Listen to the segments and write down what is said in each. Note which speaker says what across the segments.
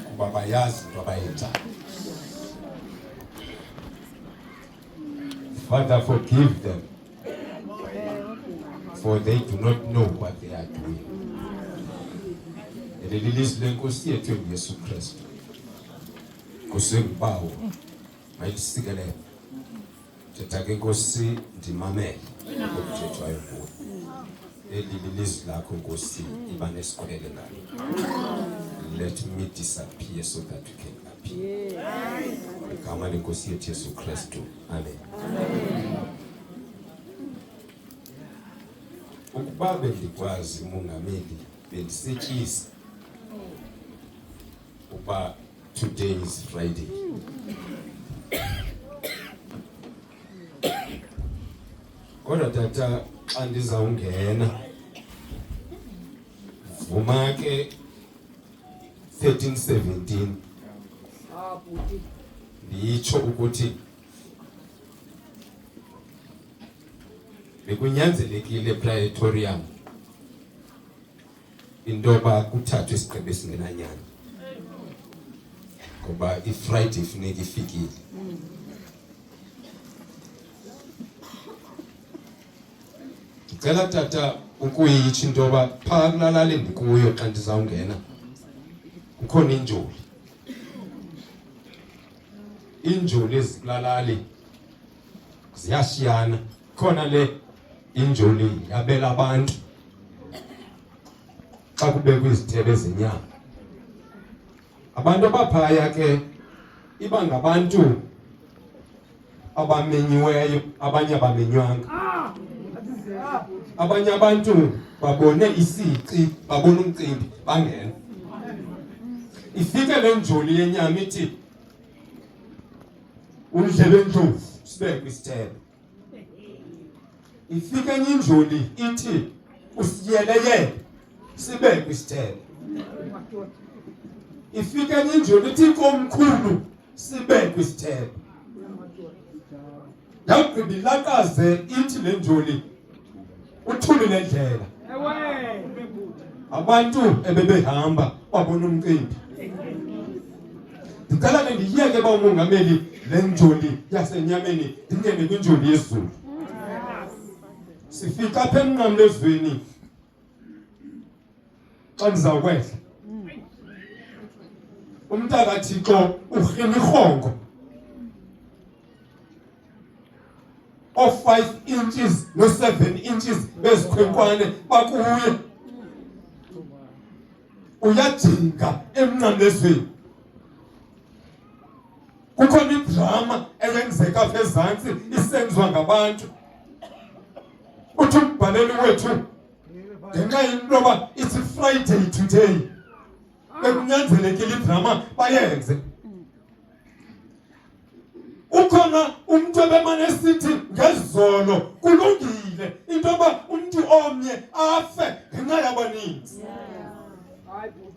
Speaker 1: kuba bayazi into abayenzayo. Father, forgive them, for they do not know what they are doing. Elilizwi lenkosi yethu Yesu Kristu kusengibawo mayisikelele thetha ke Nkosi ndimamele ukuthethwayo kuwe. Elilizwi lakho Nkosi iba nesikhwele ngalo. Let me disappear so that you can appear. Igama lenkosi yethu Yesu Kristu. Amen. Ukuba bendikwazi umongameli bendisetyisa uba today is Friday. Kodwa tata xa ndizawungena vuma ke 13:17 nditsho ukuthi bekunyanzelekile Praetorium intoba kuthathwe isigqibo esingenanyani ngoba iFriday ifuneka ifikile. Ndicela tata ukuyitsho intoba phaa kulalali endikuyo xa ndizawungena kukhona injoli. Injoli ezikulalali ziyashiyana. Khona le injoli yabela abantu xa kubekwa izithebe zenyama. Abantu abaphaya ke iba ngabantu abamenyiweyo, abanye abamenywanga. Abanye abantu babone isici, babone umcimbi, bangena. Ifike le njoli yenyama ithi undlebe ndlovu sibekwe isithebe. Ifike enye injoli ithi usiyeleyele sibekwe isithebe. Ifike enye injoli ithi komkhulu sibekwe isithebe. Yagqiba ilakaze ithi le njoli uthuli lendlela. Abantu ebebehamba babona umcimbi. Ndicela ke ndiyeke ba umongameli le njoli yasenyameni ndingene kwinjoli yezulu. Sifika apha emnqamlezweni xa ndizawukwehla umntakaThixo urhina irhongo of 5 inches no 7 inches bezikhwenkwane bakuye. Uyajinga emnqamlezweni. Kukhona idrama eyenzeka apha ezantsi isenziwa ngabantu. Uthi umbhaleli wethu ngenxa yentoba it's Friday today bekunyanzelekile idrama bayenze. Ukhona umuntu ebemane esithi ngezolo kulungile intoba umuntu omnye afe ngenxa yabaninzi.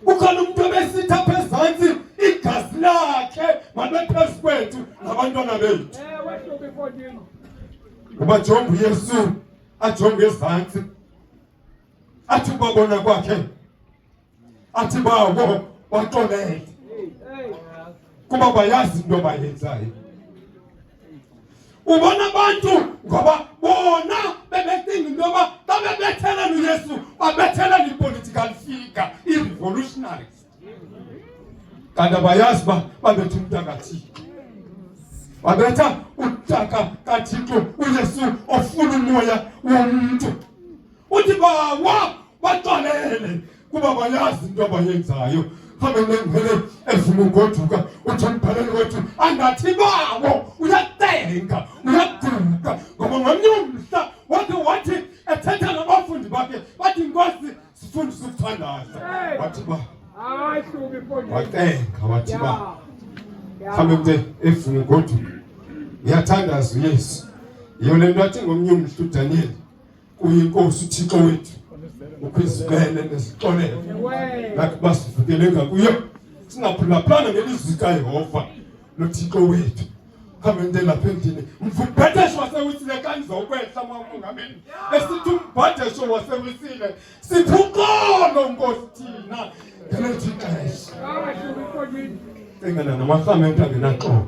Speaker 1: Ukhona umuntu ebesithi apha ezantsi igazi lakhe maliphezu kwethu ngabantwana bethu. Uba jonga uYesu ajonge ezantsi athi babona kwakhe athi bawo baxolele kuba bayazi into bayenzayo. Ubona abantu ngoba bona bebecinga intoba babebethela uYesu babethela ipolitical figure i-revolutionaries. Kanti abayazi babetha umntakaThixo. Babetha umntakaThixo uYesu ofuna umoya womuntu. Uthi bawa baxolele kuba bayazi into abayenzayo. Habe nengele evuma ugoduka uthi umbhaleli wethu angathi bawo uyatenga uyaguga ngoba ngamnye umhla wathi ethetha nabafundi bakhe bathi Nkosi sifundisa ukuthandaza. Wathi ba hayi hlubi phone watenga wathi ba habe nje evuma ugoduka uyathandaza uYesu. Yiyo lento athi ngomnye umhla uDaniel kuyinkosi uThixo wethu ukwizibele nesixolelo lakhe basivukele ngakuyo singaphulaphulana ngelizwi kaYehova noThixo wethu. Khamende lapha endlini mvubhedesho wasewisile kanizawukwehla mongameli esithi umbhadesho wasewisile siphuqolo Nkosi thina ngelithi ixesha. Engana namafamenti angenaxolo.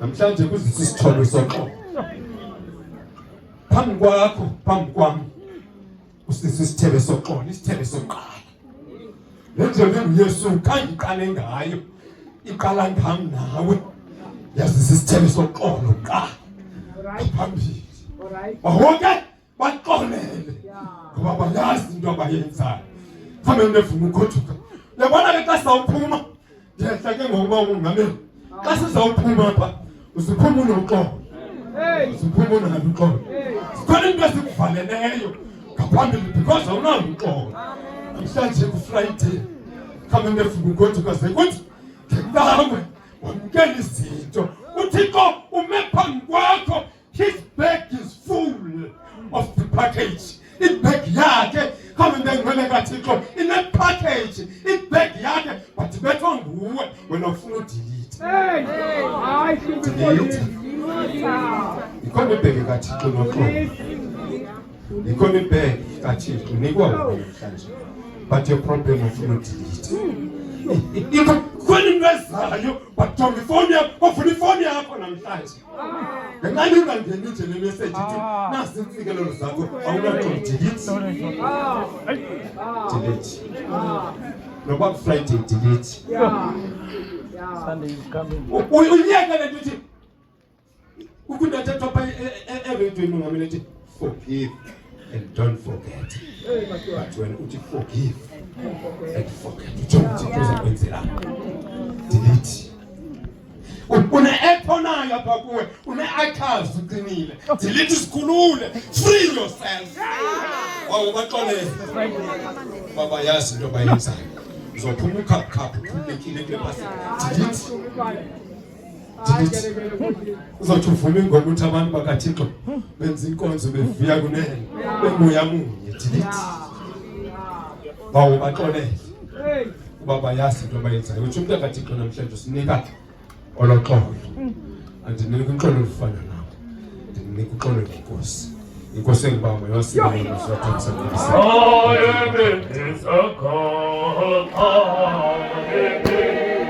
Speaker 1: Namhlanje kuzisa isitholo soxolo. Phambi kwakho, phambi kwami. Usisa isithebe soxolo, isithebe soqala. Lendlela uYesu kangiqale ngayo. Iqala ngami nawe. Yazisa isithebe soxolo qa. Phambili. Wonke baxolele. Ngoba bayazi into abayenzayo. Kufanele nefuna ukuthuka. Yabona ke xa sawuphuma. Ndiyehla ke ngokuba ungameli. Xa sizawuphuma apha, usiphuma unoxolo. Usiphuma unoxolo. Sikhona into esikuvaleleyo ngaphambili because awunawo uxolo. Namhlanje ku-Friday. Kufanele nefuna ukuthuka sekuthi ngendawe wamkela izinto. UThixo ume phambi kwakho. His bag is full of the package. It bag yakhe kama ngwele kaThixo in a package. It bag yakhe but bethwa nguwe wena ufuna udelete. Hayi delete. Ikhona ibheke kaThixo noxolo. Ikhona ibheke kaThixo nikwa namhlanje. But your problem ufuna udelete. Ikhona ingezayo but jonga ifoni yakho, ufuna ifoni yakho namhlanje. Ngani ungangeni nje le message ithi nasi imfikelelo zakho awunaxolo delete. Delete. Noba Friday delete.
Speaker 2: Sunday is coming.
Speaker 1: Uyiyeke le nto ithi ukundathethwa pha eredweni ungamele ithi forgive and don't forget. But when uthi forgive and forget uthi uzokwenzela. Delete. Une-app onayo apha kuwe, une-archives uqinile. Delete isikhulule. Free yourself. Wawubaxolele. Baba yazi into abayenzayo. Uzophuma ukhaphukhaphu ukhululekile kule bhasi. Delete. Uzothi uvuma ingoma uthi abantu bakaThixo benza inkonzo bevuya kunene. Bemoya munye. Delete. Wawubaxolele. Baba yazi into abayenzayo. Uthi umuntu akaThixo namhlanje usinika oloxolo. Andinike uxolo olufana nawe. Ndinike uxolo lenkosi. Inkosi engibamba yosibona sothanda sakho.